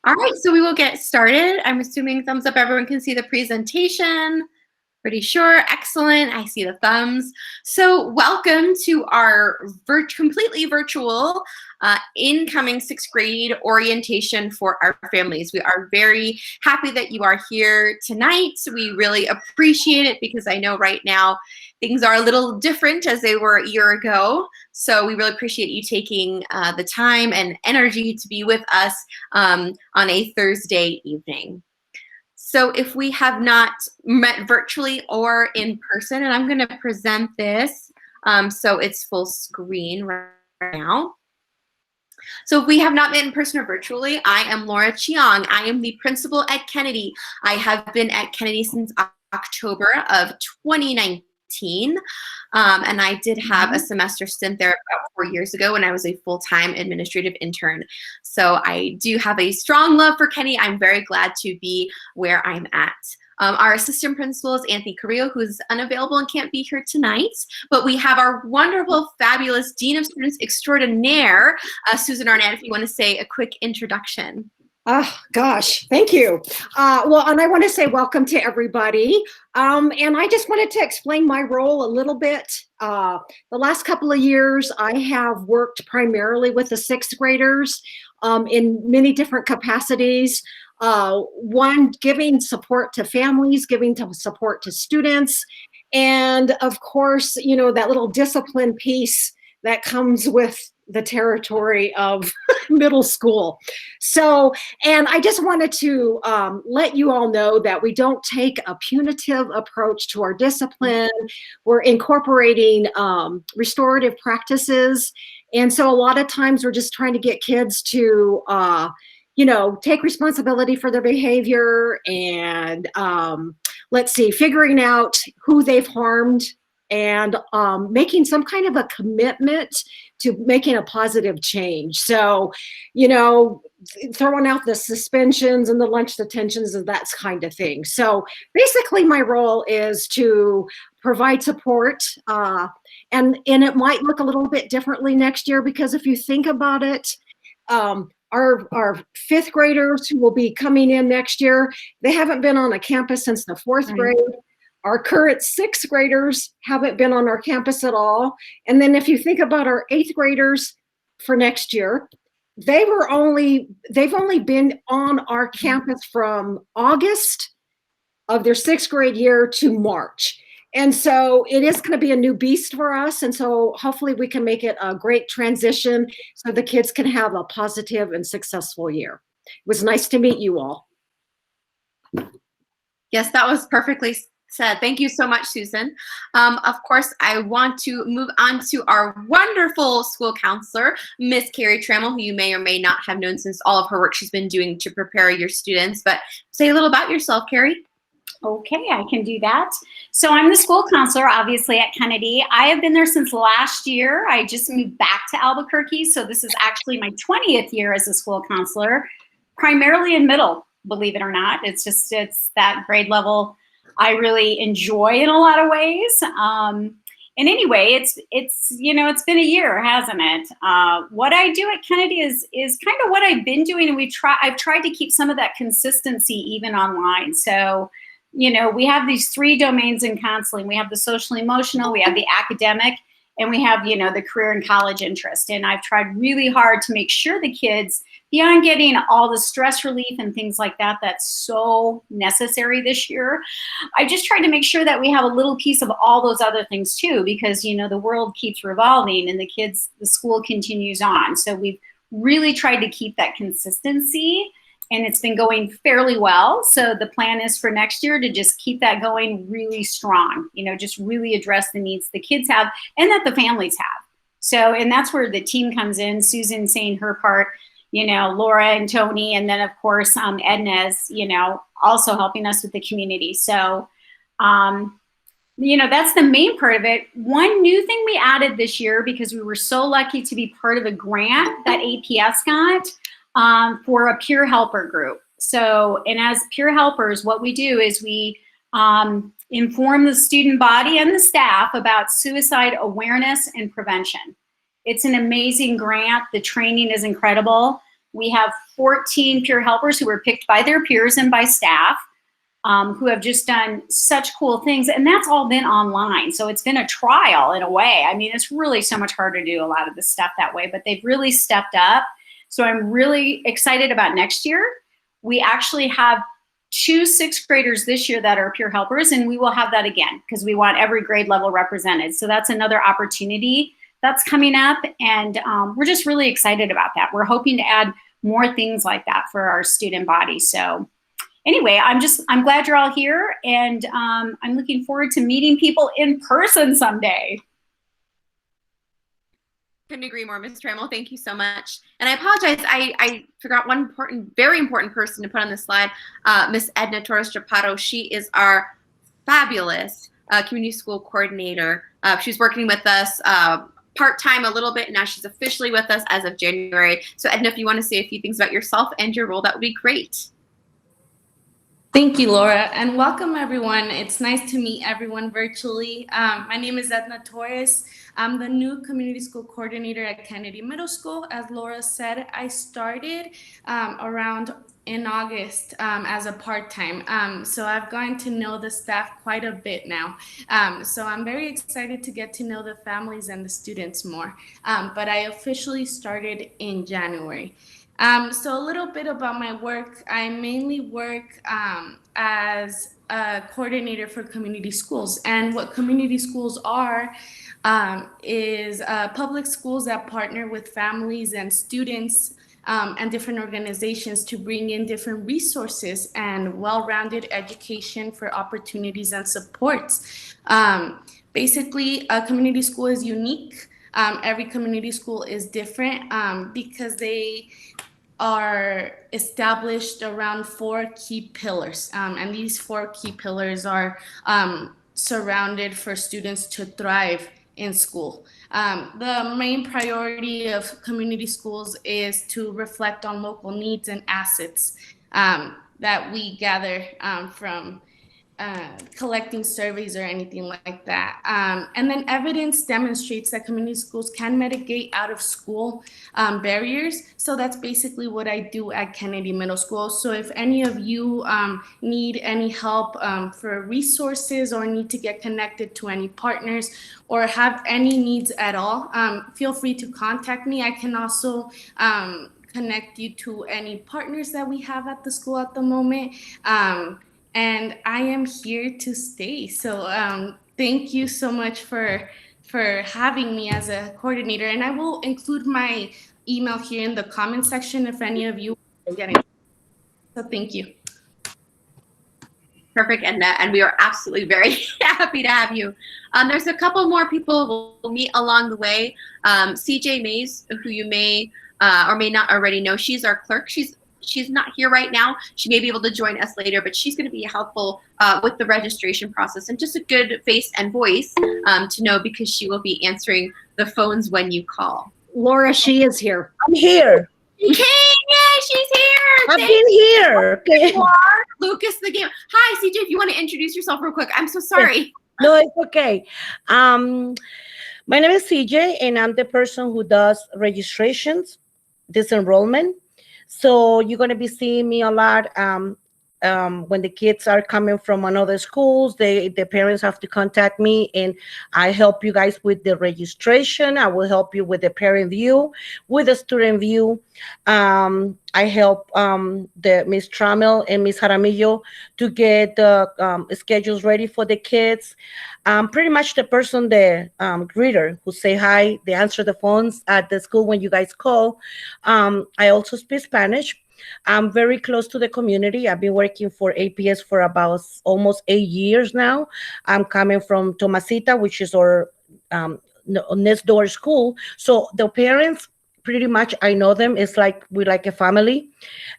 All right, so we will get started. I'm assuming thumbs up, everyone can see the presentation. Pretty sure, excellent, I see the thumbs. So welcome to our completely virtual incoming 6th grade orientation for our families. We are very happy that you are here tonight. We really appreciate it because I know right now things are a little different as they were a year ago. So we really appreciate you taking the time and energy to be with us on a Thursday evening. So if we have not met virtually or in person, and I'm going to present this so it's full screen right now. So if we have not met in person or virtually, I am Laura Chiang. I am the principal at Kennedy. I have been at Kennedy since October of 2019. And I did have a semester stint there about 4 years ago when I was a full-time administrative intern. So I do have a strong love for Kennedy. I'm very glad to be where I'm at. Our assistant principal is Anthony Carrillo, who's unavailable and can't be here tonight. But we have our wonderful, fabulous Dean of Students Extraordinaire, Susan Arnett, if you want to say a quick introduction. Oh, gosh, thank you. Well, and I want to say welcome to everybody. And I just wanted to explain my role a little bit. The last couple of years, I have worked primarily with the 6th graders in many different capacities. One, giving support to families, giving support to students, and of course, you know, that little discipline piece that comes with the territory of middle school. So, and I just wanted to let you all know that we don't take a punitive approach to our discipline. We're incorporating restorative practices. And so a lot of times we're just trying to get kids to, you know, take responsibility for their behavior and let's see, figuring out who they've harmed and making some kind of a commitment to making a positive change. So, you know, throwing out the suspensions and the lunch detentions and that kind of thing. So basically my role is to provide support and it might look a little bit differently next year because if you think about it, our 5th graders who will be coming in next year, they haven't been on a campus since the 4th grade. Our current 6th graders haven't been on our campus at all. And then if you think about our 8th graders for next year, they've only been on our campus from August of their 6th grade year to March. And so it is going to be a new beast for us. And so hopefully we can make it a great transition so the kids can have a positive and successful year. It was nice to meet you all. Yes, that was perfectly said. Thank you so much, Susan. Of course, I want to move on to our wonderful school counselor, Miss Kerry Trammell, who you may or may not have known since all of her work she's been doing to prepare your students. But say a little about yourself, Kerry. Okay, I can do that. So I'm the school counselor, obviously, at Kennedy. I have been there since last year. I just moved back to Albuquerque, so this is actually my 20th year as a school counselor, primarily in middle, believe it or not. It's that grade level I really enjoy in a lot of ways. And anyway, it's you know, it's been a year, hasn't it? What I do at Kennedy is kind of what I've been doing, and I've tried to keep some of that consistency even online. So, you know, we have these 3 domains in counseling. We have the social emotional, we have the academic, and we have, you know, the career and college interest. And I've tried really hard to make sure the kids, beyond getting all the stress relief and things like that, that's so necessary this year, I just tried to make sure that we have a little piece of all those other things too, because, you know, the world keeps revolving and the school continues on. So we've really tried to keep that consistency, and it's been going fairly well. So the plan is for next year to just keep that going really strong, you know, just really address the needs the kids have and that the families have. So, and that's where the team comes in, Susan saying her part, you know, Laura and Tony, and then of course, Edna's, you know, also helping us with the community. So, you know, that's the main part of it. One new thing we added this year, because we were so lucky to be part of a grant that APS got, for a peer helper group. So, and as peer helpers, what we do is we inform the student body and the staff about suicide awareness and prevention. It's an amazing grant. The training is incredible. We have 14 peer helpers who were picked by their peers and by staff, who have just done such cool things. And that's all been online. So it's been a trial in a way. I mean, it's really so much harder to do a lot of this stuff that way, but they've really stepped up. So I'm really excited about next year. We actually have 2 6th graders this year that are peer helpers, and we will have that again because we want every grade level represented. So that's another opportunity that's coming up, and we're just really excited about that. We're hoping to add more things like that for our student body. So anyway, I'm glad you're all here, and I'm looking forward to meeting people in person someday. Couldn't agree more, Ms. Trammell. Thank you so much. And I apologize, I forgot one very important person to put on the slide, Miss Edna Torres-Chaparro. She is our fabulous community school coordinator. She's working with us part-time a little bit, and now she's officially with us as of January. So Edna, if you want to say a few things about yourself and your role, that would be great. Thank you, Laura, and welcome everyone. It's nice to meet everyone virtually. My name is Edna Torres. I'm the new community school coordinator at Kennedy Middle School. As Laura said, I started around in August as a part-time. So I've gotten to know the staff quite a bit now. So I'm very excited to get to know the families and the students more. But I officially started in January. So a little bit about my work. I mainly work as a coordinator for community schools. And what community schools are is public schools that partner with families and students and different organizations to bring in different resources and well-rounded education for opportunities and supports. Basically, a community school is unique. Every community school is different because they are established around 4 key pillars. And these 4 key pillars are surrounded for students to thrive in school. The main priority of community schools is to reflect on local needs and assets that we gather from collecting surveys or anything like that. And then evidence demonstrates that community schools can mitigate out of school barriers. So that's basically what I do at Kennedy Middle School. So if any of you need any help for resources or need to get connected to any partners or have any needs at all, feel free to contact me. I can also connect you to any partners that we have at the school at the moment. And I am here to stay. So thank you so much for having me as a coordinator. And I will include my email here in the comment section if any of you are getting. So thank you. Perfect, Edna, and we are absolutely very happy to have you. There's a couple more people we'll meet along the way. CJ Mays, who you may or may not already know, she's our clerk. She's not here right now. She may be able to join us later, but she's going to be helpful with the registration process and just a good face and voice to know because she will be answering the phones when you call. Laura, she is here. I'm here. Yay, she's here. I've been here. Okay. You are Lucas the game. Hi, CJ, if you want to introduce yourself real quick. I'm so sorry. No, it's okay. My name is CJ, and I'm the person who does registrations, disenrollment. So you're going to be seeing me a lot when the kids are coming from another schools. The parents have to contact me, and I help you guys with the registration. I will help you with the ParentView, with the StudentView. I help the Miss Trammell and Miss Jaramillo to get the schedules ready for the kids. Pretty much the person, the greeter who say hi, they answer the phones at the school when you guys call. I also speak Spanish. I'm very close to the community. I've been working for APS for about almost 8 years now. I'm coming from Tomasita, which is our next door school. So the parents, pretty much I know them. It's like we're like a family,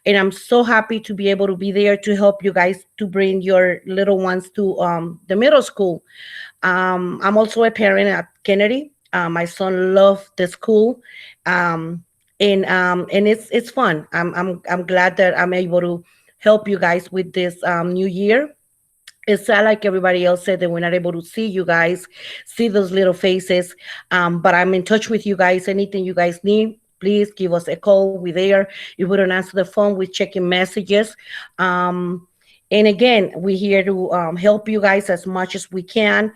and I'm so happy to be able to be there to help you guys to bring your little ones to the middle school. I'm also a parent at Kennedy. My son loved the school, and it's fun. I'm glad that I'm able to help you guys with this new year. It's sad, like everybody else said, that we're not able to see you guys, see those little faces. But I'm in touch with you guys. Anything you guys need, please give us a call. We're there. If we don't answer the phone, we're checking messages. And again, we're here to help you guys as much as we can.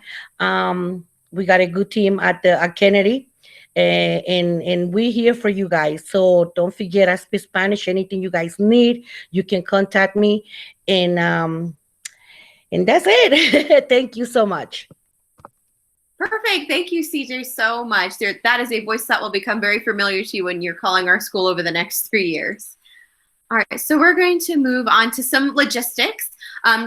We got a good team at Kennedy, and we're here for you guys. So don't forget, I speak Spanish. Anything you guys need, you can contact me. And that's it. Thank you so much. Perfect. Thank you, CJ, so much. That is a voice that will become very familiar to you when you're calling our school over the next 3 years. All right, so we're going to move on to some logistics,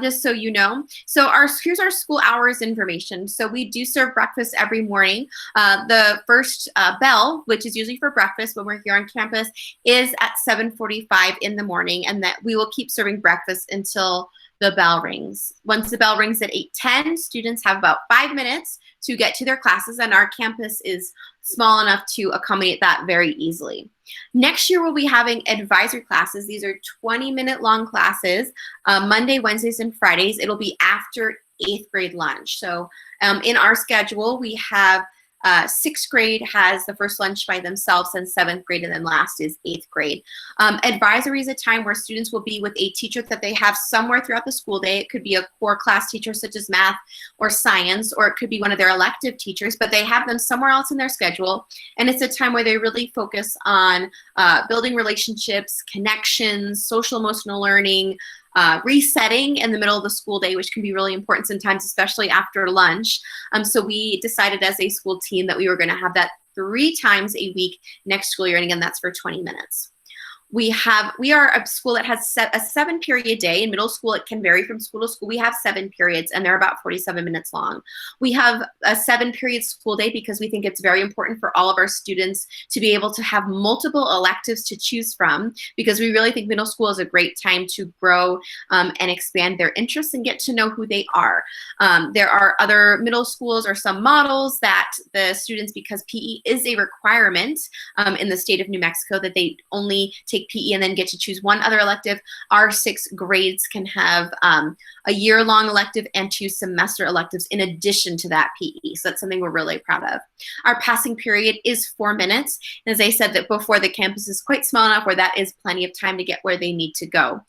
just so you know. So here's our school hours information. So we do serve breakfast every morning. The first bell, which is usually for breakfast when we're here on campus, is at 7:45 in the morning, and that we will keep serving breakfast until the bell rings. Once the bell rings at 8:10, students have about 5 minutes to get to their classes, and our campus is small enough to accommodate that very easily. Next year, we'll be having advisory classes. These are 20-minute long classes, Monday, Wednesdays, and Fridays. It'll be after 8th grade lunch. So in our schedule, we have 6th grade has the first lunch by themselves, and 7th grade, and then last is 8th grade. Advisory is a time where students will be with a teacher that they have somewhere throughout the school day. It could be a core class teacher such as math or science, or it could be one of their elective teachers, but they have them somewhere else in their schedule. And it's a time where they really focus on building relationships, connections, social emotional learning, resetting in the middle of the school day, which can be really important sometimes, especially after lunch. So we decided as a school team that we were going to have that 3 times a week next school year, and again, that's for 20 minutes. We are a school that has a 7-period day. In middle school, it can vary from school to school. We have 7 periods, and they're about 47 minutes long. We have a 7-period school day because we think it's very important for all of our students to be able to have multiple electives to choose from, because we really think middle school is a great time to grow and expand their interests and get to know who they are. There are other middle schools or some models that the students, because PE is a requirement in the state of New Mexico, that they only take PE and then get to choose one other elective. Our 6th grades can have a year-long elective and 2 semester electives in addition to that PE. So that's something we're really proud of. Our passing period is 4 minutes. And as I said that before, the campus is quite small enough where that is plenty of time to get where they need to go.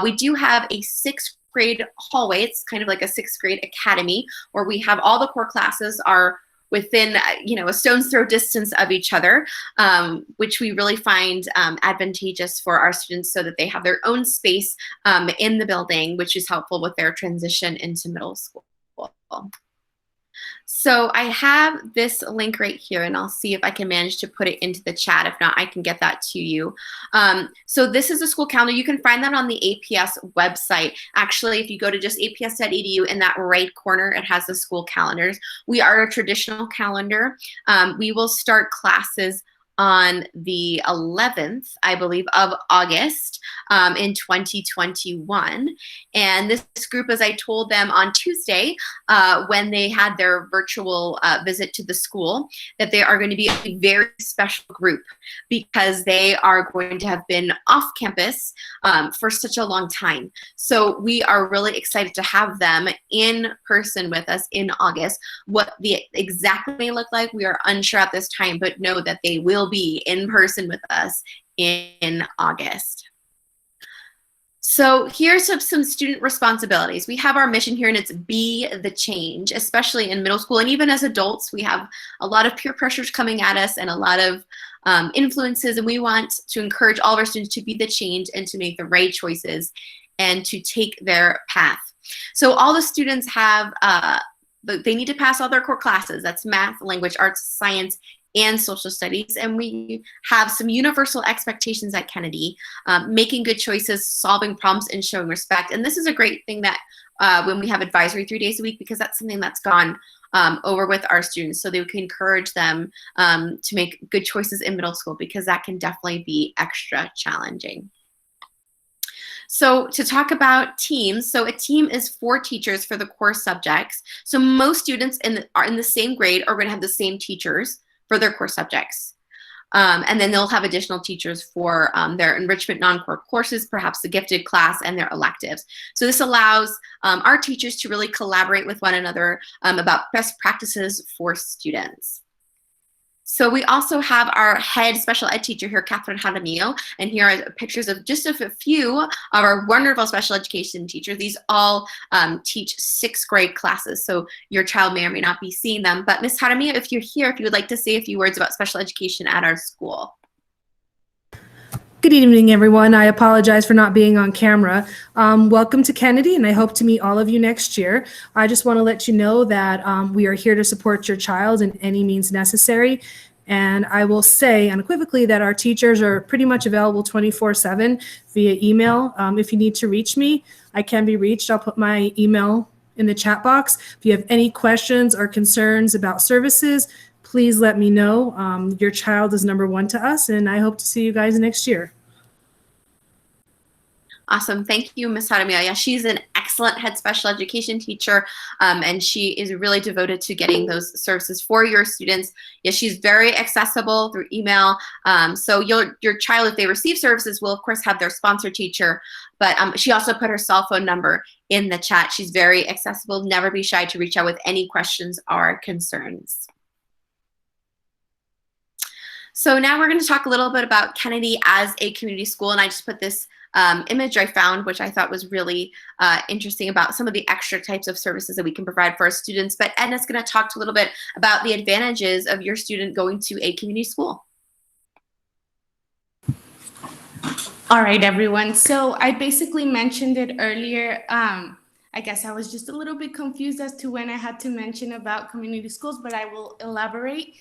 We do have a 6th grade hallway. It's kind of like a 6th grade academy where we have all the core classes are within a stone's throw distance of each other, which we really find advantageous for our students so that they have their own space in the building, which is helpful with their transition into middle school. So I have this link right here, and I'll see if I can manage to put it into the chat. If not, I can get that to you. So this is a school calendar. You can find that on the APS website. Actually, if you go to just aps.edu, in that right corner, it has the school calendars. We are a traditional calendar. We will start classes on the 11th, I believe, of August in 2021. And this group, as I told them on Tuesday, when they had their virtual visit to the school, that they are going to be a very special group because they are going to have been off campus for such a long time. So we are really excited to have them in person with us in August. What the exactly may look like, we are unsure at this time, but know that they will be in person with us in August. So here's some student responsibilities. We have our mission here, and it's be the change, especially in middle school. And even as adults, we have a lot of peer pressures coming at us and a lot of influences, and we want to encourage all of our students to be the change and to make the right choices and to take their path. So all the students have, they need to pass all their core classes. That's math, language, arts, science, and social studies. And we have some universal expectations at Kennedy, making good choices, solving problems, and showing respect. And this is a great thing that when we have advisory 3 days a week, because that's something that's gone over with our students. So they can encourage them to make good choices in middle school, because that can definitely be extra challenging. So to talk about teams, so a team is 4 teachers for the core subjects. So most students are in the same grade are going to have the same teachers for their core subjects. And then they'll have additional teachers for their enrichment non-core courses, perhaps the gifted class, and their electives. So this allows our teachers to really collaborate with one another about best practices for students. So we also have our head special ed teacher here, Catherine Jaramillo, and here are pictures of just a few of our wonderful special education teachers. These all teach 6th grade classes, so your child may or may not be seeing them. But Ms. Jaramillo, if you're here, if you would like to say a few words about special education at our school. Good evening, everyone. I apologize for not being on camera. Welcome to Kennedy, and I hope to meet all of you next year. I just want to let you know that we are here to support your child in any means necessary. And I will say unequivocally that our teachers are pretty much available 24/7 via email. If you need to reach me, I can be reached. I'll put my email in the chat box. If you have any questions or concerns about services, please let me know. Your child is number one to us, and I hope to see you guys next year. Awesome. Thank you, Ms. Jaramillo. Yeah, she's an excellent head special education teacher, and she is really devoted to getting those services for your students. Yeah, she's very accessible through email. So your child, if they receive services, will of course have their sponsor teacher, but she also put her cell phone number in the chat. She's very accessible. Never be shy to reach out with any questions or concerns. So now we're going to talk a little bit about Kennedy as a community school, and I just put this image I found, which I thought was really interesting about some of the extra types of services that we can provide for our students. But Edna's going to talk a little bit about the advantages of your student going to a community school. All right, everyone. So I basically mentioned it earlier. I guess I was just a little bit confused as to when I had to mention about community schools, but I will elaborate.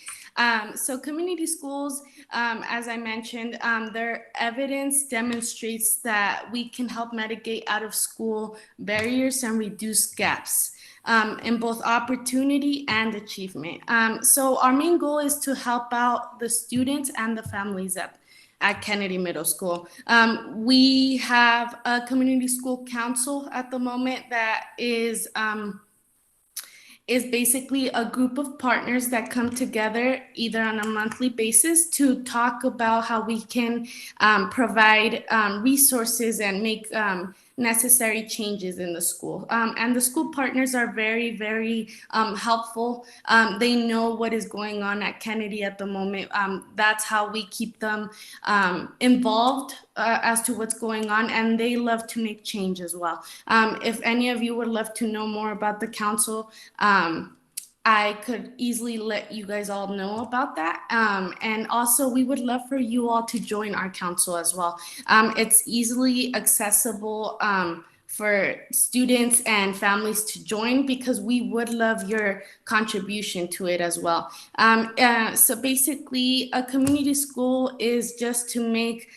So community schools, as I mentioned, their evidence demonstrates that we can help mitigate out of school barriers and reduce gaps in both opportunity and achievement. So our main goal is to help out the students and the families at Kennedy Middle School. We have a community school council at the moment that is basically a group of partners that come together either on a monthly basis to talk about how we can provide resources and make necessary changes in the school. And the school partners are very, very helpful. They know what is going on at Kennedy at the moment. That's how we keep them involved as to what's going on, and they love to make change as well. If any of you would love to know more about the council, I could easily let you guys all know about that. And also we would love for you all to join our council as well. It's easily accessible for students and families to join because we would love your contribution to it as well. So basically a community school is just to make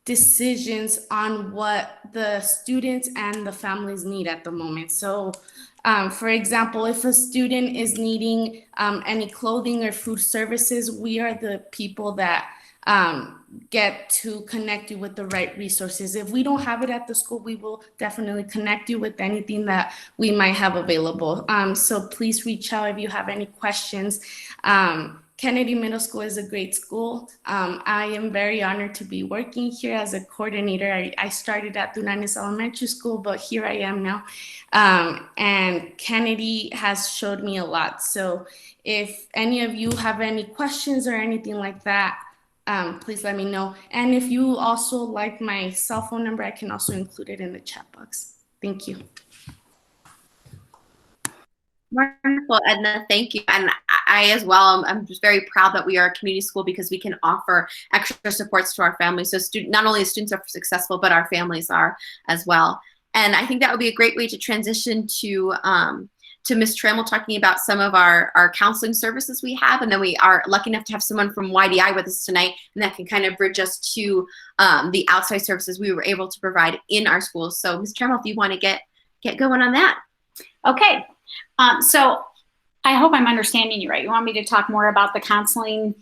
decisions on what the students and the families need at the moment. So for example, if a student is needing any clothing or food services, we are the people that get to connect you with the right resources. If we don't have it at the school, we will definitely connect you with anything that we might have available. So please reach out if you have any questions. Kennedy Middle School is a great school. I am very honored to be working here as a coordinator. I started at Dunanes Elementary School, but here I am now. And Kennedy has showed me a lot. So if any of you have any questions or anything like that, please let me know. And if you also like my cell phone number, I can also include it in the chat box. Thank you. Wonderful, Edna, thank you. And I as well, I'm just very proud that we are a community school because we can offer extra supports to our families. So not only students are successful, but our families are as well. And I think that would be a great way to transition to Ms. Trammell talking about some of our counseling services we have. And then we are lucky enough to have someone from YDI with us tonight, and that can kind of bridge us to the outside services we were able to provide in our schools. So Ms. Trammell, if you want to get going on that. Okay. So I hope I'm understanding you right. You want me to talk more about the counseling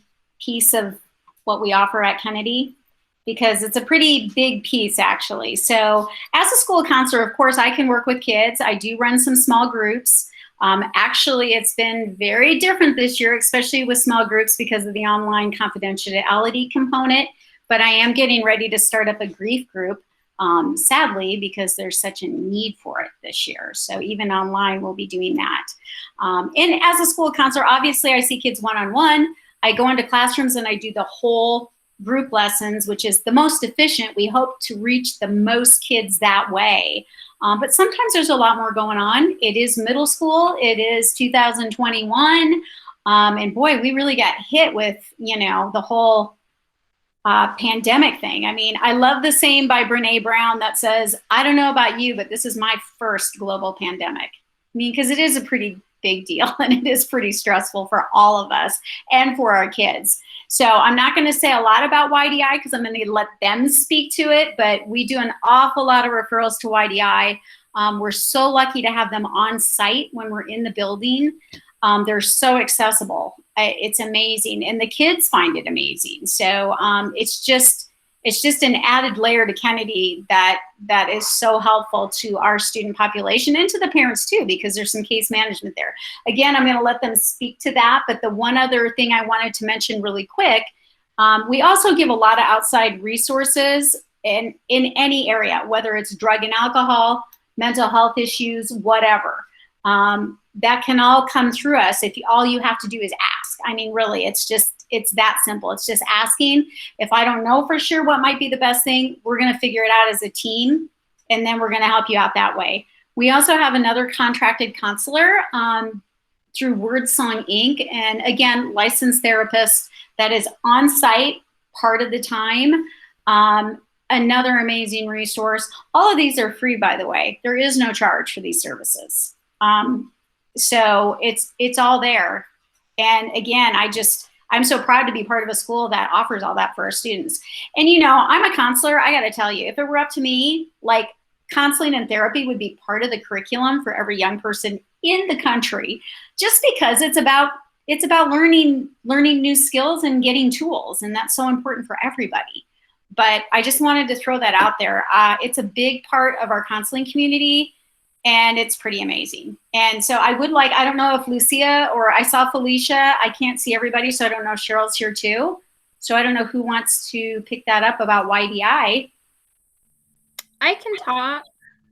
piece of what we offer at Kennedy? Because it's a pretty big piece, actually. So as a school counselor, of course, I can work with kids. I do run some small groups. Actually, it's been very different this year, especially with small groups because of the online confidentiality component. But I am getting ready to start up a grief group. Sadly, because there's such a need for it this year. So even online, we'll be doing that. And as a school counselor, obviously I see kids one-on-one. I go into classrooms and I do the whole group lessons, which is the most efficient. We hope to reach the most kids that way. But sometimes there's a lot more going on. It is middle school. It is 2021. And boy, we really got hit with, the whole pandemic thing. I mean, I love the saying by Brene Brown that says, I don't know about you, but this is my first global pandemic. I mean, because it is a pretty big deal and it is pretty stressful for all of us and for our kids. So I'm not going to say a lot about YDI because I'm going to let them speak to it, but we do an awful lot of referrals to YDI. We're so lucky to have them on site when we're in the building. They're so accessible. It's amazing. And the kids find it amazing. So it's just an added layer to Kennedy that is so helpful to our student population and to the parents too, because there's some case management there. Again, I'm going to let them speak to that. But the one other thing I wanted to mention really quick, we also give a lot of outside resources in any area, whether it's drug and alcohol, mental health issues, whatever. That can all come through us if all you have to do is ask. I mean, really, it's that simple. It's just asking. If I don't know for sure what might be the best thing, we're going to figure it out as a team, and then we're going to help you out that way. We also have another contracted counselor through WordSong Inc. And again, licensed therapist that is on site part of the time. Another amazing resource. All of these are free, by the way. There is no charge for these services. So it's all there. And again, I'm so proud to be part of a school that offers all that for our students. And I'm a counselor. I got to tell you, if it were up to me, like counseling and therapy would be part of the curriculum for every young person in the country, just because it's about learning new skills and getting tools. And that's so important for everybody. But I just wanted to throw that out there. It's a big part of our counseling community. And it's pretty amazing. And so I don't know if Lucia or I saw Felicia. I can't see everybody, so I don't know if Cheryl's here too. So I don't know who wants to pick that up about YDI. I can talk.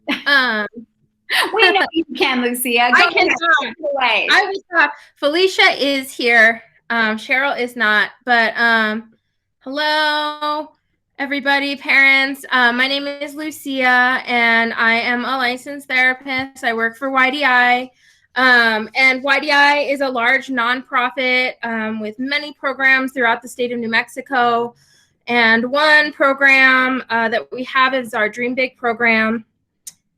We know you can, Lucia. I can talk. Away. I will talk. Felicia is here. Cheryl is not. But hello, everybody, parents. My name is Lucia, and I am a licensed therapist. I work for YDI. And YDI is a large nonprofit with many programs throughout the state of New Mexico. And one program that we have is our Dream Big program.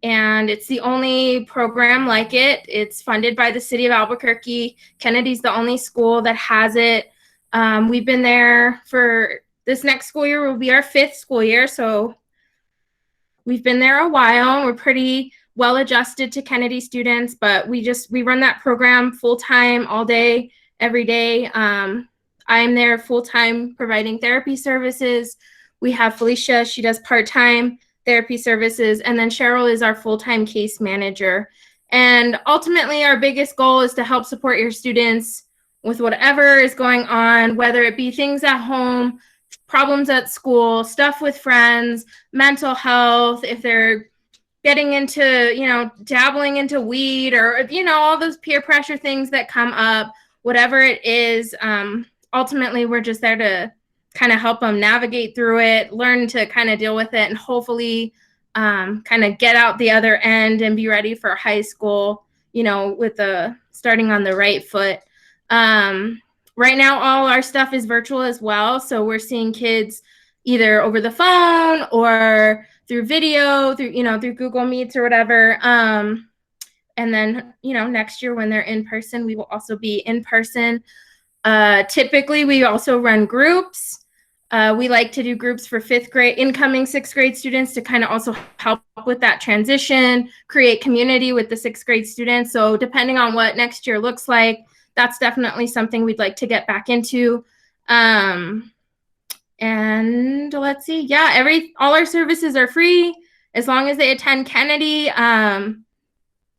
And it's the only program like it. It's funded by the city of Albuquerque. Kennedy's the only school that has it. We've been there for this next school year will be our 5th school year. So we've been there a while. We're pretty well adjusted to Kennedy students, but we run that program full-time all day, every day. I'm there full-time providing therapy services. We have Felicia, she does part-time therapy services, and then Cheryl is our full-time case manager. And ultimately, our biggest goal is to help support your students with whatever is going on, whether it be things at home, problems at school, stuff with friends, mental health, if they're getting into, dabbling into weed or, all those peer pressure things that come up, whatever it is, ultimately, we're just there to kind of help them navigate through it, learn to kind of deal with it, and hopefully kind of get out the other end and be ready for high school, with starting on the right foot. Right now, all our stuff is virtual as well. So we're seeing kids either over the phone or through video, through Google Meets or whatever. And then, next year when they're in person, we will also be in person. Typically, we also run groups. We like to do groups for 5th grade, incoming 6th grade students to kind of also help with that transition, create community with the 6th grade students. So depending on what next year looks like, that's definitely something we'd like to get back into. And let's see. Yeah, all our services are free as long as they attend Kennedy.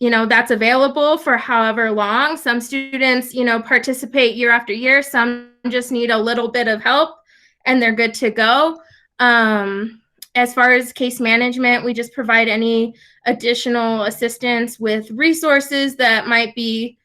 That's available for however long. Some students, participate year after year. Some just need a little bit of help and they're good to go. As far as case management, we just provide any additional assistance with resources that might be,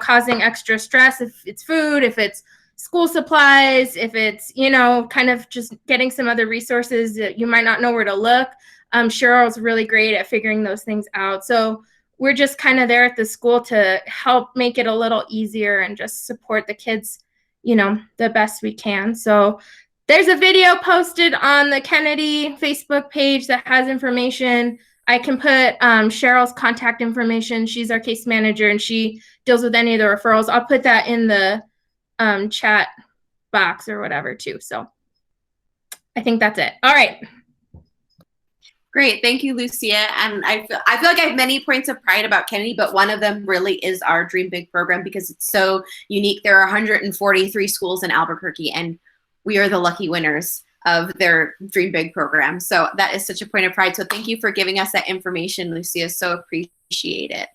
causing extra stress, if it's food, if it's, school supplies, if it's, you know, kind of just getting some other resources that you might not know where to look. Cheryl's really great at figuring those things out. So we're just kind of there at the school to help make it a little easier and just support the kids, you know, the best we can. So there's a video posted on the Kennedy Facebook page that has information. I can put Cheryl's contact information. She's our case manager and she deals with any of the referrals. I'll put that in the chat box or whatever too. So I think that's it. All right. Great, thank you, Lucia. And I feel like I have many points of pride about Kennedy, but one of them really is our Dream Big program because it's so unique. There are 143 schools in Albuquerque, and we are the lucky winners of their Dream Big program. So that is such a point of pride. So thank you for giving us that information, Lucia. So appreciate it.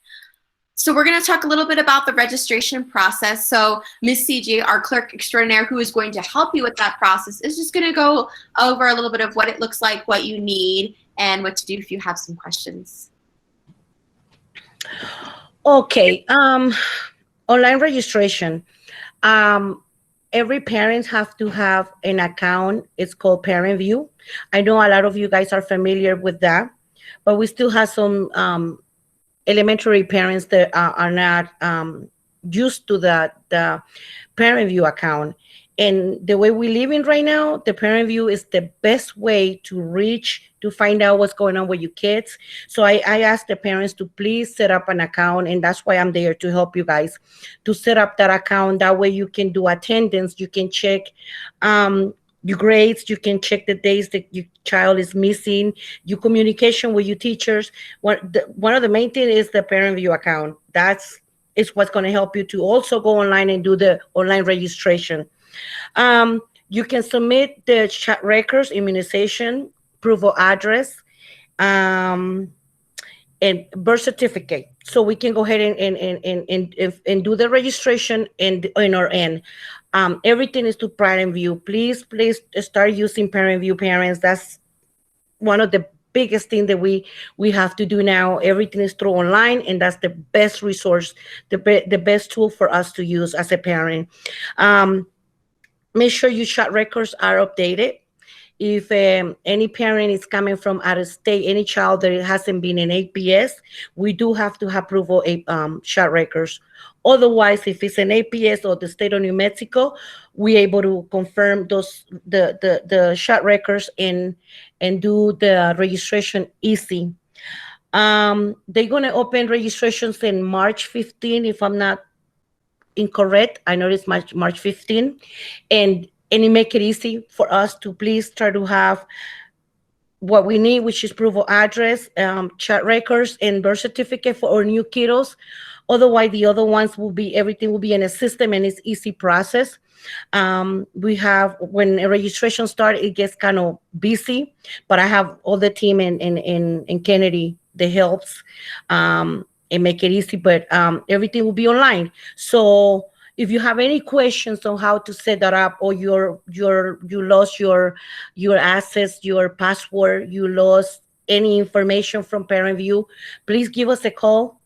So we're going to talk a little bit about the registration process. So Ms. CJ, our clerk extraordinaire, who is going to help you with that process, is just going to go over a little bit of what it looks like, what you need, and what to do if you have some questions. Okay, online registration. Every parent have to have an account. It's called ParentView. I know a lot of you guys are familiar with that, but we still have some elementary parents that are not used to the ParentView account. And the way we live in right now, the ParentView is the best way to reach, to find out what's going on with your kids. So I asked the parents to please set up an account, and that's why I'm there to help you guys to set up that account. That way you can do attendance, you can check your grades, you can check the days that your child is missing, your communication with your teachers. One of the main things is the ParentView account. It's what's going to help you to also go online and do the online registration. You can submit the child records, immunization, proof of address, and birth certificate. So we can go ahead and do the registration in our end. Everything is to ParentView. Please start using ParentView, parents. That's one of the biggest thing that we have to do now. Everything is through online, and that's the best resource, the best tool for us to use as a parent. Make sure your child records are updated. If any parent is coming from out of state, any child that hasn't been in APS, we do have to have proof of child records. Otherwise, if it's an APS or the state of New Mexico, we're able to confirm the child records and do the registration easy. They're going to open registrations in March 15, if I'm not incorrect. I know it's March 15, and it make it easy for us to please try to have what we need, which is proof of address, child records, and birth certificate for our new kiddos. Otherwise, the other ones everything will be in a system, and it's easy process. We have, when a registration starts, it gets kind of busy, but I have all the team in Kennedy that helps and make it easy, but everything will be online. So if you have any questions on how to set that up, or you lost your assets, your password, you lost any information from ParentView, please give us a call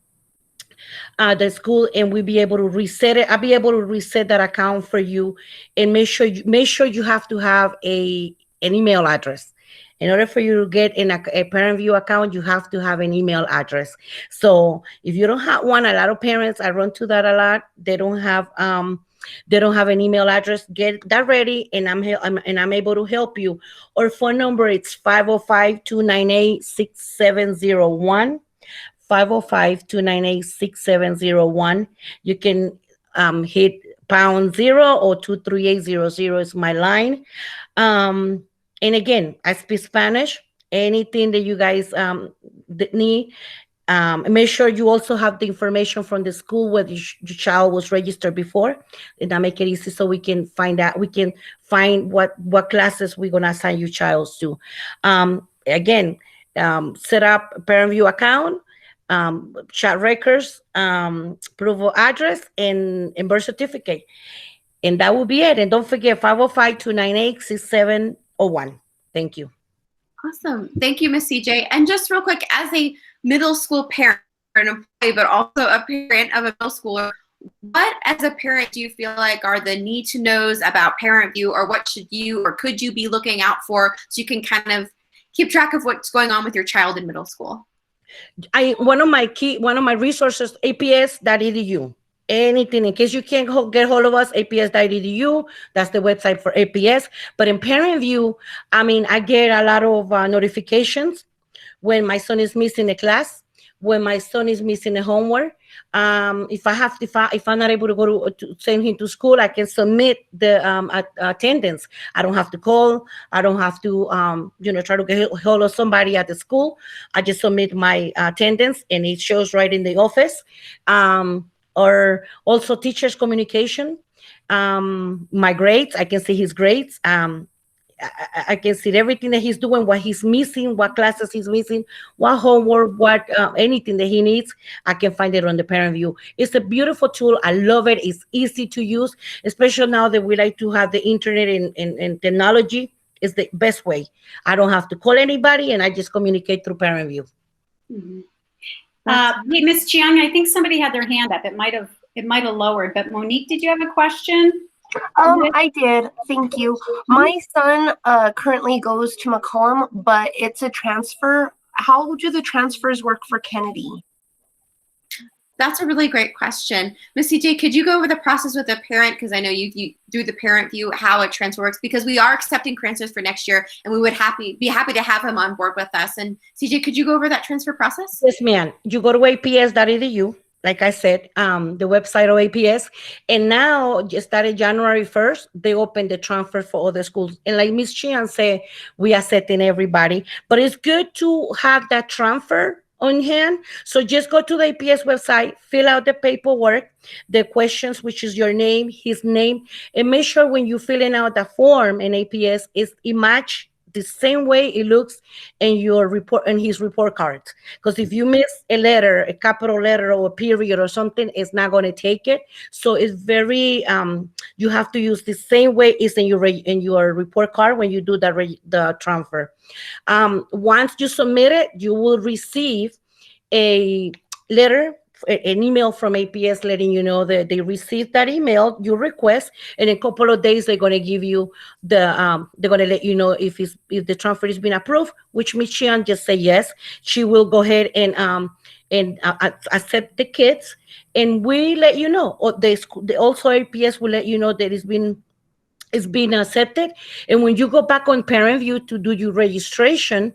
at the school, and we'll be able to reset it. I'll be able to reset that account for you, and make sure you have to have an email address. In order for you to get in a ParentView account, you have to have an email address. So if you don't have one, a lot of parents, I run to that a lot, they don't have an email address. Get that ready, and I'm able to help you. Our phone number, it's 505-298-6701. 505-298-6701. You can hit #0 or 23800 is my line. And again, I speak Spanish. Anything that you guys need, make sure you also have the information from the school where your child was registered before, and that make it easy so we can find what classes we're gonna assign your child to. Again, set up a ParentView account, child records, proof of address, and birth certificate. And that will be it. And don't forget, 505-298-6701. Thank you. Awesome. Thank you, Ms. CJ. And just real quick, as a middle school parent, an employee, but also a parent of a middle schooler, what as a parent do you feel like are the need to knows about ParentView, or what should you or could you be looking out for so you can kind of keep track of what's going on with your child in middle school? One of my resources, aps.edu. Anything, in case you can't get hold of us, aps.edu. That's the website for APS. But in ParentView, I mean, I get a lot of notifications when my son is missing a class, when my son is missing a homework. If I'm not able to send him to school, I can submit the attendance. I don't have to call. I don't have to try to get hold of somebody at the school. I just submit my attendance, and it shows right in the office. Or also teachers communication. My grades, I can see his grades. I can see everything that he's doing, what he's missing, what classes he's missing, what homework, what anything that he needs. I can find it on the ParentView. It's a beautiful tool. I love it. It's easy to use, especially now that we like to have the internet and technology. It's the best way. I don't have to call anybody, and I just communicate through ParentView. Mm-hmm. Hey, Ms. Chiang, I think somebody had their hand up. It might have lowered, but Monique, did you have a question? I did. Thank you. My son currently goes to McCollum, but it's a transfer. How do the transfers work for Kennedy? That's a really great question. Ms. CJ, could you go over the process with a parent? Because I know you through the ParentView how a transfer works, because we are accepting transfers for next year, and we would be happy to have him on board with us. And CJ, could you go over that transfer process? Yes, ma'am. You go to aps.edu. Like I said, the website of APS. And now, just started January 1st, they opened the transfer for other schools. And like Ms. Chiang said, we are accepting everybody. But it's good to have that transfer on hand. So just go to the APS website, fill out the paperwork, the questions, which is your name, his name, and make sure when you're filling out the form in APS, it match the same way it looks in your report, in his report card. Because if you miss a letter, a capital letter or a period or something, it's not going to take it. So it's very, you have to use the same way it's in your report card when you do the transfer. Once you submit it, you will receive a letter, an email from APS letting you know that they received that email, your request, and in a couple of days they're going to give you the they're going to let you know if the transfer has been approved, which Ms. Chiang just say yes. She will go ahead and accept the kids, and we let you know. Or also APS will let you know that it's been accepted. And when you go back on ParentView to do your registration,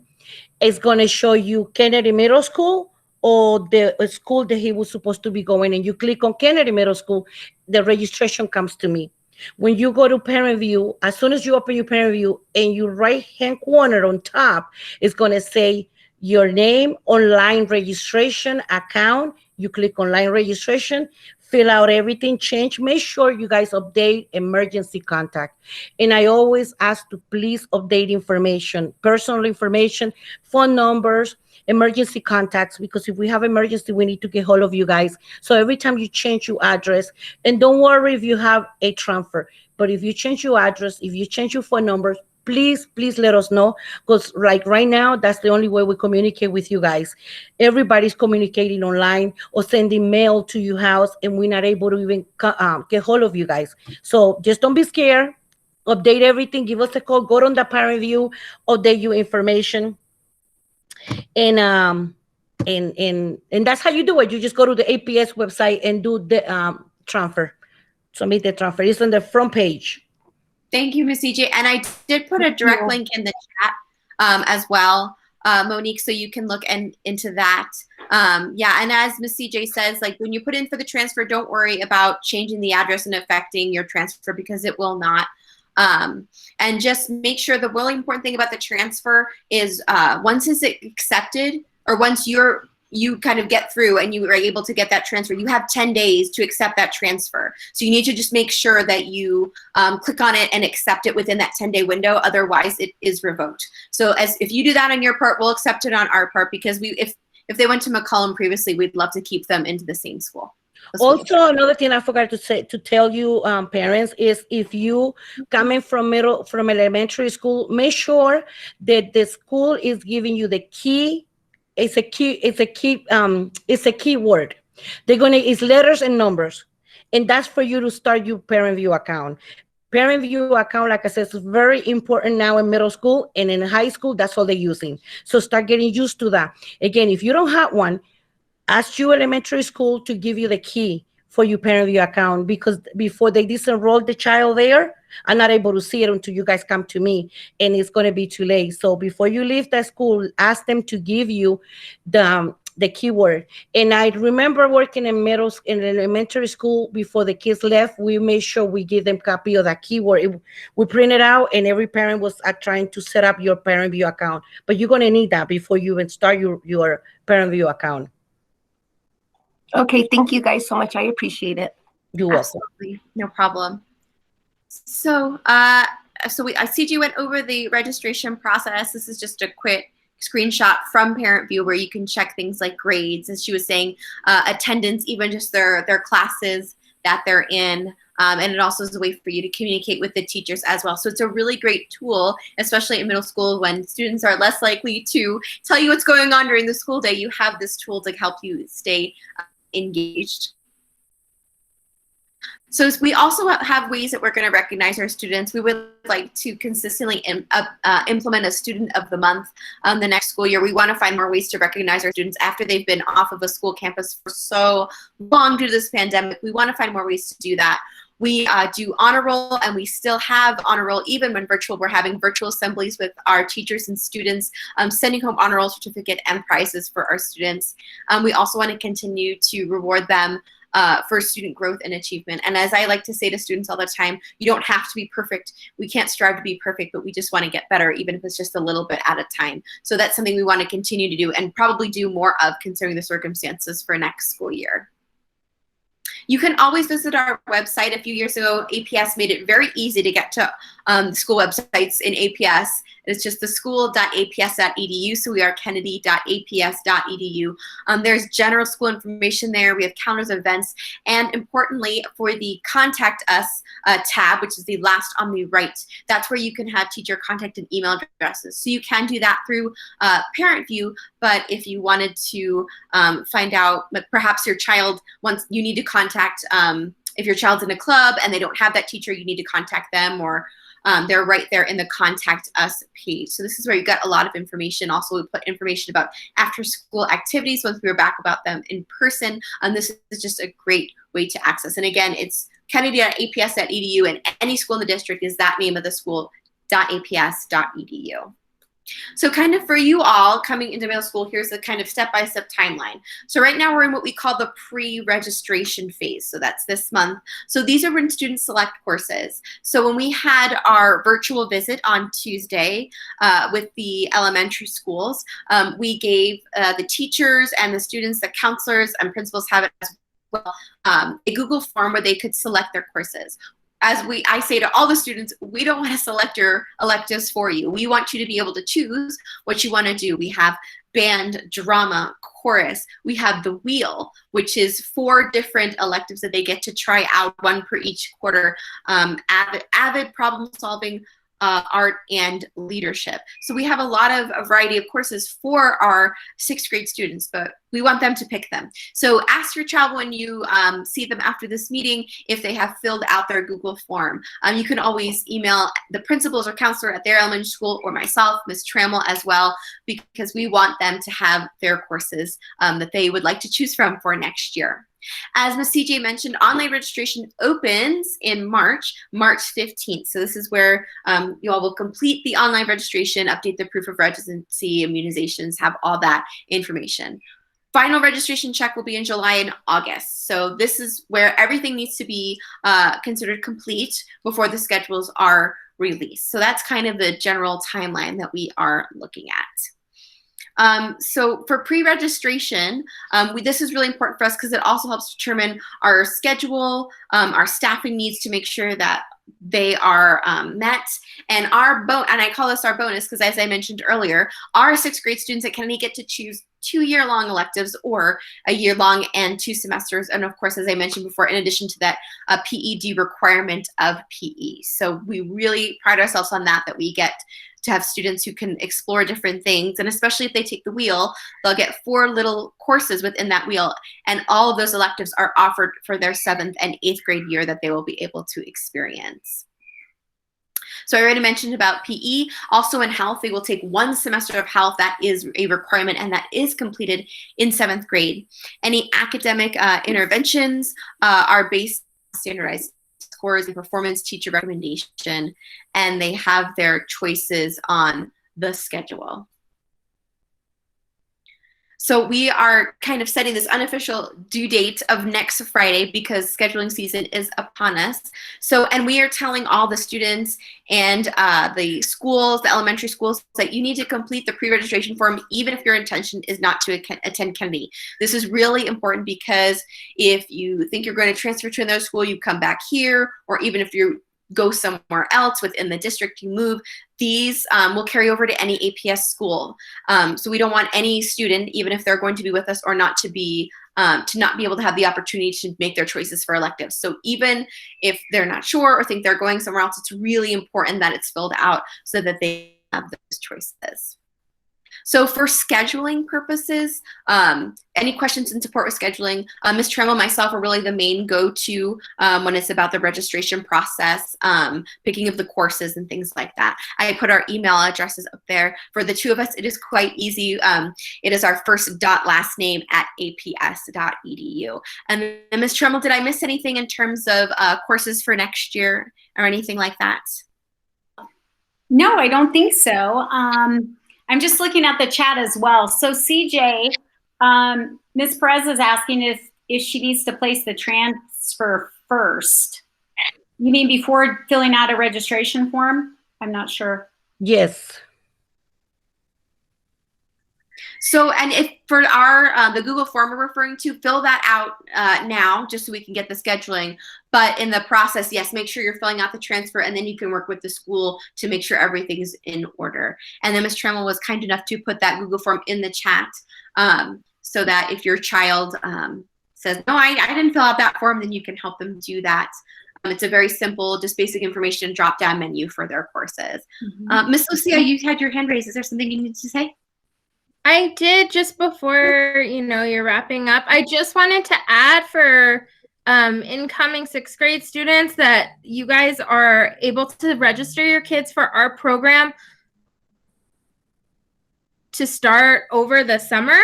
it's going to show you Kennedy Middle School or the school that he was supposed to be going, and you click on Kennedy Middle School, the registration comes to me. When you go to ParentView, as soon as you open your ParentView, in your right-hand corner on top, it's going to say your name, online registration, account. You click online registration, fill out everything, change. Make sure you guys update emergency contact. And I always ask to please update information, personal information, phone numbers, emergency contacts, because if we have emergency, we need to get hold of you guys. So every time you change your address, and don't worry if you have a transfer, but if you change your address, if you change your phone numbers, please let us know, because like right now, that's the only way we communicate with you guys. Everybody's communicating online or sending mail to your house, and we're not able to even get hold of you guys. So just don't be scared. Update everything. Give us a call. Go on the ParentView. Update your information. And that's how you do it. You just go to the APS website and do the transfer. Submit the transfer. It's on the front page. Thank you, Ms. CJ. And I did put a direct link in the chat as well, Monique, so you can look into that. Yeah, and as Ms. CJ says, like when you put in for the transfer, don't worry about changing the address and affecting your transfer, because it will not. And just make sure the really important thing about the transfer is once it's accepted, or once you kind of get through and you are able to get that transfer, you have 10 days to accept that transfer. So you need to just make sure that you click on it and accept it within that 10-day window. Otherwise, it is revoked. So if you do that on your part, we'll accept it on our part, because if they went to McCollum previously, we'd love to keep them into the same school. Also, another thing I forgot to tell you, parents, is if you coming from elementary school, make sure that the school is giving you the key. It's a key word. It's letters and numbers. and that's for you to start your ParentView account. ParentView account, like I said, is very important now in middle school, and in high school, that's all they're using. So start getting used to that. Again, if you don't have one, ask your elementary school to give you the key for your ParentView account, because before they disenroll the child there, I'm not able to see it until you guys come to me, and it's going to be too late. So before you leave that school, ask them to give you the keyword. And I remember working in elementary school before the kids left, we made sure we give them copy of that keyword. We print it out, and every parent was trying to set up your ParentView account. But you're going to need that before you even start your ParentView account. Okay, thank you guys so much. I appreciate it. You're welcome. Absolutely, no problem. So, I see you went over the registration process. This is just a quick screenshot from ParentView where you can check things like grades, as she was saying, attendance, even just their classes that they're in. And it also is a way for you to communicate with the teachers as well. So it's a really great tool, especially in middle school when students are less likely to tell you what's going on during the school day. You have this tool to help you stay engaged. So we also have ways that we're going to recognize our students. We would like to consistently implement a student of the month the next school year. We want to find more ways to recognize our students after they've been off of a school campus for so long due to this pandemic. We want to find more ways to do that. We do honor roll, and we still have honor roll even when virtual. We're having virtual assemblies with our teachers and students, sending home honor roll certificate and prizes for our students. We also want to continue to reward them for student growth and achievement. And as I like to say to students all the time, you don't have to be perfect. We can't strive to be perfect, but we just want to get better, even if it's just a little bit at a time. So that's something we want to continue to do, and probably do more of considering the circumstances for next school year. You can always visit our website. A few years ago, APS made it very easy to get to school websites in APS. It's just theschool.aps.edu, so we are kennedy.aps.edu. There's general school information there. We have calendars of events, and importantly, for the Contact Us tab, which is the last on the right, that's where you can have teacher contact and email addresses. So you can do that through ParentView, but if you wanted to find out, perhaps your child wants, you need to contact, if your child's in a club and they don't have that teacher, you need to contact them, or they're right there in the Contact Us page. So this is where you got a lot of information. Also, we put information about after-school activities once we were back about them in person. This is just a great way to access. And again, it's kennedy.aps.edu, and any school in the district is that name of the school.aps.edu. So kind of for you all coming into middle school, here's the kind of step-by-step timeline. So right now we're in what we call the pre-registration phase. So that's this month. So these are when students select courses. So when we had our virtual visit on Tuesday with the elementary schools, we gave the teachers and the students, the counselors and principals have it as well, a Google form where they could select their courses. As I say to all the students, we don't want to select your electives for you. We want you to be able to choose what you want to do. We have band, drama, chorus. We have the wheel, which is 4 different electives that they get to try out, 1 per each quarter. Avid problem solving, art, and leadership. So we have a variety of courses for our 6th grade students, but we want them to pick them. So ask your child when you see them after this meeting if they have filled out their Google form. You can always email the principals or counselor at their elementary school, or myself, Ms. Trammell, as well, because we want them to have their courses that they would like to choose from for next year. As Ms. CJ mentioned, online registration opens in March 15th. So this is where you all will complete the online registration, update the proof of residency, immunizations, have all that information. Final registration check will be in July and August. So this is where everything needs to be considered complete before the schedules are released. So that's kind of the general timeline that we are looking at. So for pre-registration, this is really important for us because it also helps determine our schedule, our staffing needs to make sure that they are met. And I call this our bonus because, as I mentioned earlier, our 6th grade students at Kennedy get to choose 2-year-long electives or a year-long and 2 semesters. And of course, as I mentioned before, in addition to that, a PED requirement of PE. So we really pride ourselves on that we get to have students who can explore different things. And especially if they take the wheel, they'll get 4 little courses within that wheel. And all of those electives are offered for their 7th and 8th grade year that they will be able to experience. So I already mentioned about PE. Also in health, they will take 1 semester of health. That is a requirement, and that is completed in 7th grade. Any academic interventions are based on standardized scores and performance teacher recommendation, and they have their choices on the schedule. So we are kind of setting this unofficial due date of next Friday because scheduling season is upon us. So, and we are telling all the students and the schools, the elementary schools, that you need to complete the pre-registration form even if your intention is not to attend Kennedy. This is really important because if you think you're going to transfer to another school, you come back here, or even if you go somewhere else within the district, you move, these will carry over to any APS school. So we don't want any student, even if they're going to be with us or not, to not be able to have the opportunity to make their choices for electives. So even if they're not sure or think they're going somewhere else, it's really important that it's filled out so that they have those choices. So for scheduling purposes, any questions in support with scheduling, Ms. Trammell and myself are really the main go-to when it's about the registration process, picking of the courses and things like that. I put our email addresses up there. For the 2 of us, it is quite easy. It is our first dot last name at aps.edu. And then Ms. Trammell, did I miss anything in terms of courses for next year or anything like that? No, I don't think so. I'm just looking at the chat as well. So CJ, Ms. Perez is asking if she needs to place the transfer first. You mean before filling out a registration form? I'm not sure. Yes. So, and if for our, the Google form we're referring to, fill that out now, just so we can get the scheduling. But in the process, yes, make sure you're filling out the transfer, and then you can work with the school to make sure everything's in order. And then Ms. Trammell was kind enough to put that Google form in the chat so that if your child says, no, I didn't fill out that form, then you can help them do that. It's a very simple, just basic information drop-down menu for their courses. Ms. Lucia, you had your hand raised. Is there something you need to say? I did just before, you're wrapping up. I just wanted to add for incoming 6th grade students that you guys are able to register your kids for our program to start over the summer.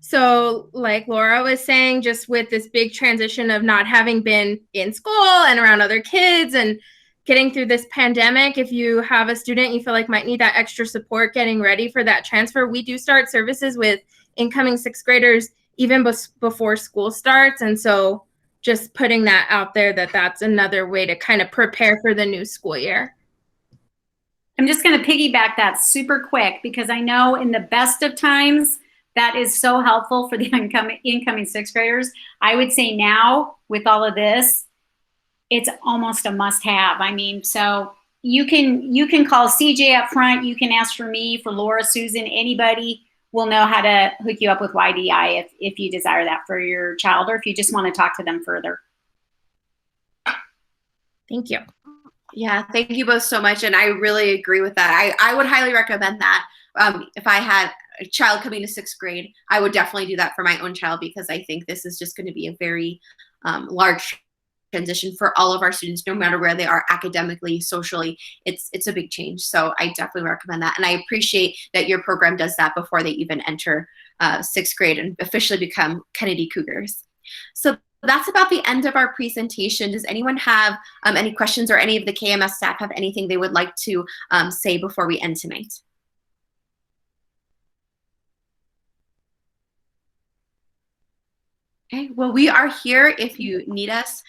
So like Laura was saying, just with this big transition of not having been in school and around other kids and getting through this pandemic, if you have a student you feel like might need that extra support getting ready for that transfer, we do start services with incoming 6th graders even before school starts. And so just putting that out there, that's another way to kind of prepare for the new school year. I'm just going to piggyback that super quick because I know in the best of times, that is so helpful for the incoming 6th graders. I would say now with all of this, it's almost a must-have. I mean, so you can call CJ up front. You can ask for me, for Laura, Susan, anybody will know how to hook you up with YDI if you desire that for your child or if you just want to talk to them further. Thank you. Yeah, thank you both so much. And I really agree with that. I would highly recommend that. If I had a child coming to 6th grade, I would definitely do that for my own child because I think this is just going to be a very large transition for all of our students, no matter where they are academically, socially. It's a big change. So I definitely recommend that. And I appreciate that your program does that before they even enter 6th grade and officially become Kennedy Cougars. So that's about the end of our presentation. Does anyone have any questions, or any of the KMS staff have anything they would like to say before we end tonight? Okay, well, we are here if you need us.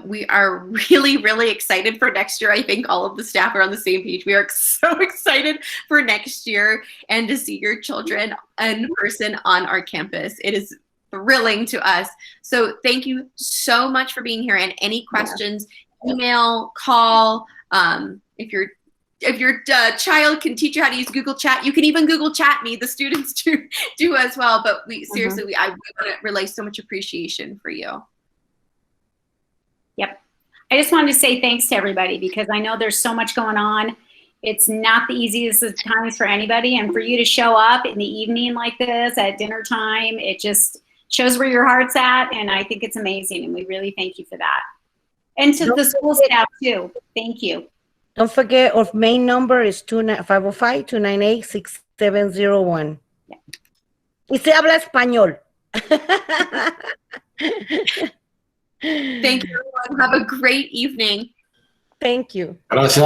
We are really, really excited for next year. I think all of the staff are on the same page. We are so excited for next year and to see your children in person on our campus. It is thrilling to us. So thank you so much for being here. And any questions, email, call. If you're child can teach you how to use Google Chat, you can even Google Chat me. The students do as well. But we seriously, I want to relay so much appreciation for you. Yep. I just wanted to say thanks to everybody because I know there's so much going on. It's not the easiest of times for anybody. And for you to show up in the evening like this at dinner time, it just shows where your heart's at. And I think it's amazing. And we really thank you for that. And to the school staff too. Thank you. Don't forget, our main number is 505-298-6701. Yeah. Y se habla español. Thank you, everyone. Have a great evening. Thank you. Gracias.